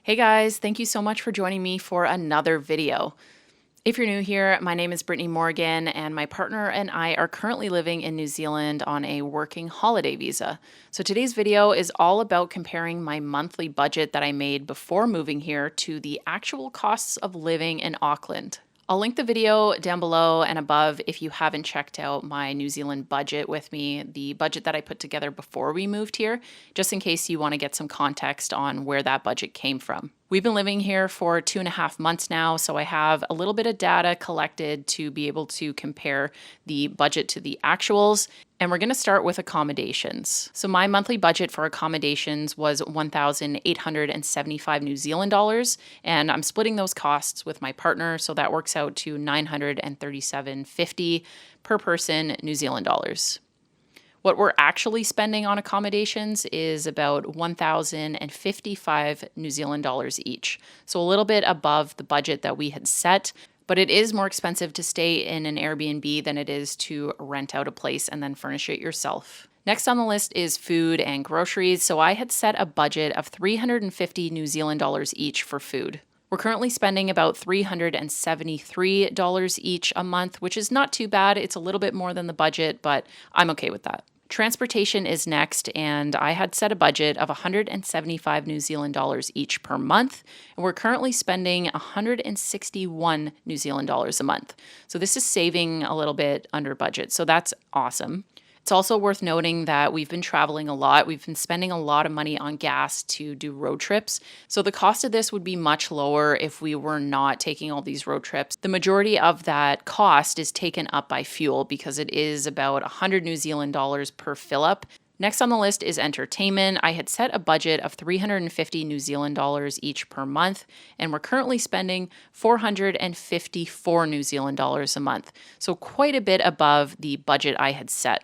Hey guys, thank you so much for joining me for another video. If you're new here, my name is Brittany Morgan, and my partner and I are currently living in New Zealand on a working holiday visa. So today's video is all about comparing my monthly budget that I made before moving here to the actual costs of living in Auckland. I'll link the video down below and above if you haven't checked out my New Zealand budget with me, the budget that I put together before we moved here, just in case you want to get some context on where that budget came from. We've been living here for 2.5 months now, so I have a little bit of data collected to be able to compare the budget to the actuals. And we're going to start with accommodations. So my monthly budget for accommodations was 1,875 New Zealand dollars, and I'm splitting those costs with my partner, so that works out to 937.50 per person New Zealand dollars. What we're actually spending on accommodations is about 1,055 New Zealand dollars each. So a little bit above the budget that we had set, but it is more expensive to stay in an Airbnb than it is to rent out a place and then furnish it yourself. Next on the list is food and groceries. So I had set a budget of 350 New Zealand dollars each for food. We're currently spending about $373 each a month, which is not too bad. It's a little bit more than the budget, but I'm okay with that. Transportation is next, and I had set a budget of 175 New Zealand dollars each per month, and we're currently spending 161 New Zealand dollars a month. So this is saving a little bit under budget, so that's awesome. It's also worth noting that we've been traveling a lot. We've been spending a lot of money on gas to do road trips. So the cost of this would be much lower if we were not taking all these road trips. The majority of that cost is taken up by fuel because it is about 100 New Zealand dollars per fill up. Next on the list is entertainment. I had set a budget of 350 New Zealand dollars each per month, and we're currently spending 454 New Zealand dollars a month. So quite a bit above the budget I had set.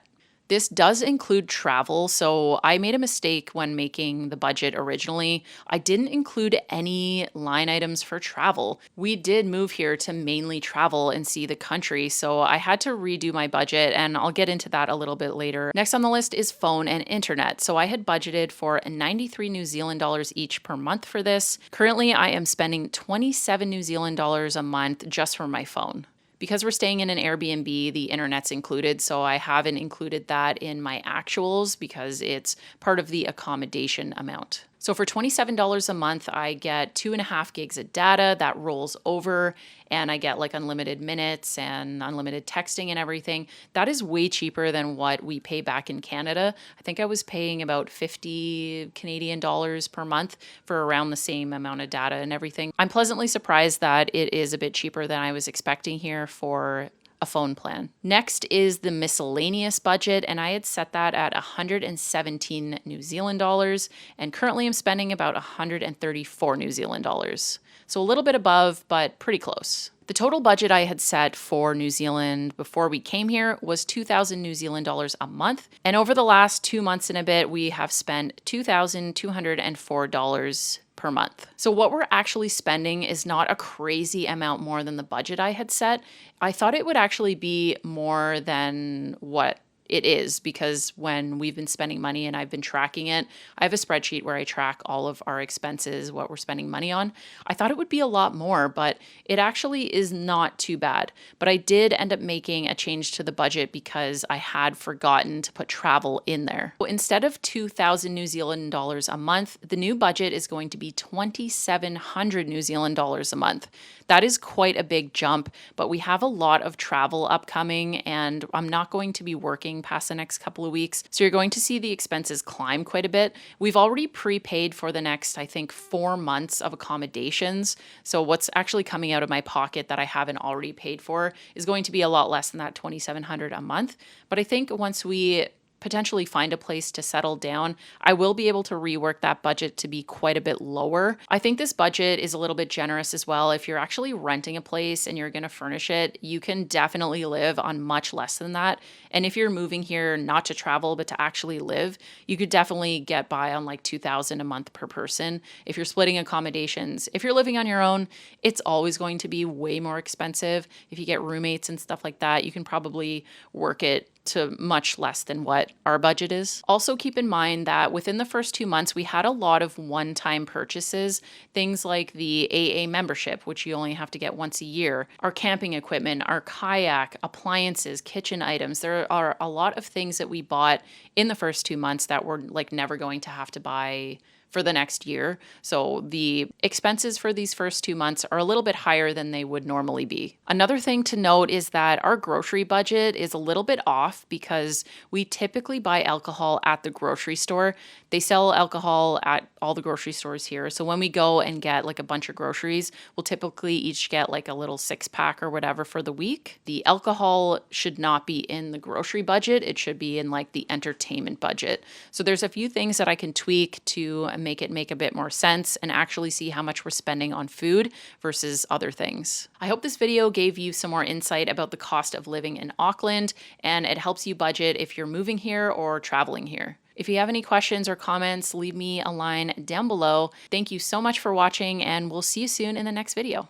This does include travel, so I made a mistake when making the budget originally. I didn't include any line items for travel. We did move here to mainly travel and see the country, so I had to redo my budget, and I'll get into that a little bit later. Next on the list is phone and internet. So I had budgeted for 93 New Zealand dollars each per month for this. Currently, I am spending 27 New Zealand dollars a month just for my phone. Because we're staying in an Airbnb, the internet's included, so I haven't included that in my actuals because it's part of the accommodation amount. So for $27 a month, I get 2.5 gigs of data that rolls over, and I get like unlimited minutes and unlimited texting and everything. That is way cheaper than what we pay back in Canada. I think I was paying about 50 Canadian dollars per month for around the same amount of data and everything. I'm pleasantly surprised that it is a bit cheaper than I was expecting here for a phone plan. Next is the miscellaneous budget, and I had set that at 117 New Zealand dollars, and currently I'm spending about 134 New Zealand dollars. So a little bit above, but pretty close. The total budget I had set for New Zealand before we came here was 2,000 New Zealand dollars a month, and over the last 2 months and a bit, we have spent $2,204 per month. So what we're actually spending is not a crazy amount more than the budget I had set. I thought it would actually be more than what it is because when we've been spending money and I've been tracking it, I have a spreadsheet where I track all of our expenses, what we're spending money on. I thought it would be a lot more, but it actually is not too bad. But I did end up making a change to the budget because I had forgotten to put travel in there. So instead of 2,000 New Zealand dollars a month, the new budget is going to be 2,700 New Zealand dollars a month. That is quite a big jump, but we have a lot of travel upcoming and I'm not going to be working past the next couple of weeks. So you're going to see the expenses climb quite a bit. We've already prepaid for the next, I think, 4 months of accommodations. So what's actually coming out of my pocket that I haven't already paid for is going to be a lot less than that 2,700 a month. But I think once we potentially find a place to settle down, I will be able to rework that budget to be quite a bit lower. I think this budget is a little bit generous as well. If you're actually renting a place and you're going to furnish it, you can definitely live on much less than that. And if you're moving here not to travel, but to actually live, you could definitely get by on like $2,000 a month per person. If you're splitting accommodations, if you're living on your own, it's always going to be way more expensive. If you get roommates and stuff like that, you can probably work it to much less than what our budget is. Also, keep in mind that within the first 2 months, we had a lot of one-time purchases, things like the AA membership, which you only have to get once a year, our camping equipment, our kayak, appliances, kitchen items. There are a lot of things that we bought in the first 2 months that we're like never going to have to buy for the next year. So the expenses for these first 2 months are a little bit higher than they would normally be. Another thing to note is that our grocery budget is a little bit off because we typically buy alcohol at the grocery store. They sell alcohol at all the grocery stores here. So when we go and get like a bunch of groceries, we'll typically each get like a little 6-pack or whatever for the week. The alcohol should not be in the grocery budget. It should be in like the entertainment budget. So there's a few things that I can tweak to make it make a bit more sense and actually see how much we're spending on food versus other things. I hope this video gave you some more insight about the cost of living in Auckland, and it helps you budget if you're moving here or traveling here. If you have any questions or comments, leave me a line down below. Thank you so much for watching, and we'll see you soon in the next video.